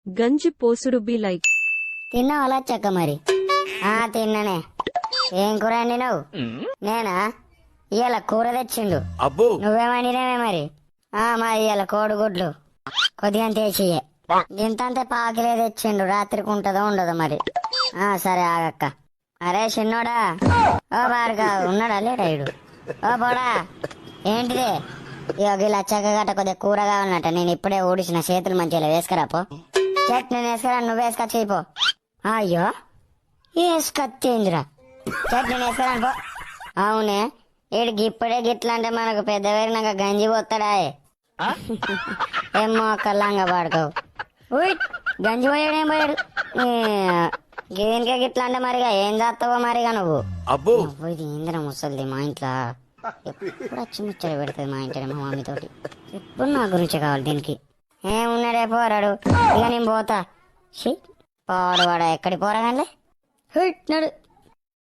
గంజి పోసుడు be like. తిన్నావా లచ్చక్క మరి? తిన్నానే. ఏం కూర వండినావు? నేనా? ఇవాళ కూర తెచ్చిండు. అబ్బో నువ్వేం వండినావే మరి? మరి ఇవాళ కోడిగుడ్లు కొద్దిగా తెచ్చి ఇంతంతే పాకిలే తెచ్చిండు. రాత్రికి ఉంటదో ఉండదో మరి. సరే ఆగక్క. అరే చిన్నోడా, ఓ బారుగా ఉన్నాడా లేడా ఇడు? ఓ పోడా, ఏంటిది? ఇక లచ్చక్క గట్ట కొద్దిగా కూర కావాలన్నట. నేను ఇప్పుడే ఊడిసిన చేతులు మంచిగా వేసుకురాపో. చట్నీ వేసుకురా, నువ్వు వేసుకొచ్చిపో. అయ్యో వేసుకొచ్చేందిరా, చట్నీ వేసుకురా పో. అవునే, వీడికి ఇప్పుడే గిట్లా అంటే మనకు పెద్ద వేరినాక గంజి పోతాడా? ఏమో కల్లంగా పాడుకోవు. గంజి పోయాడు, ఏం పోయాడు? దేనికే గిట్లా అంటే మరిగా ఏం చేస్తావో మరిగా నువ్వు. అబ్బో ఇది ఏందిరా ముసలిది మా ఇంట్లో ఎప్పుడు వచ్చి ముచ్చట పెడుతుంది మా ఇంట్లో మా మమ్మీతోటి. ఎప్పుడు నా గురించి కావాలి దీనికి. ఏమున్నాడే పోరాడు, ఇక నేను పోతా. పోడు వాడా, ఎక్కడి పోరాగానే నడు.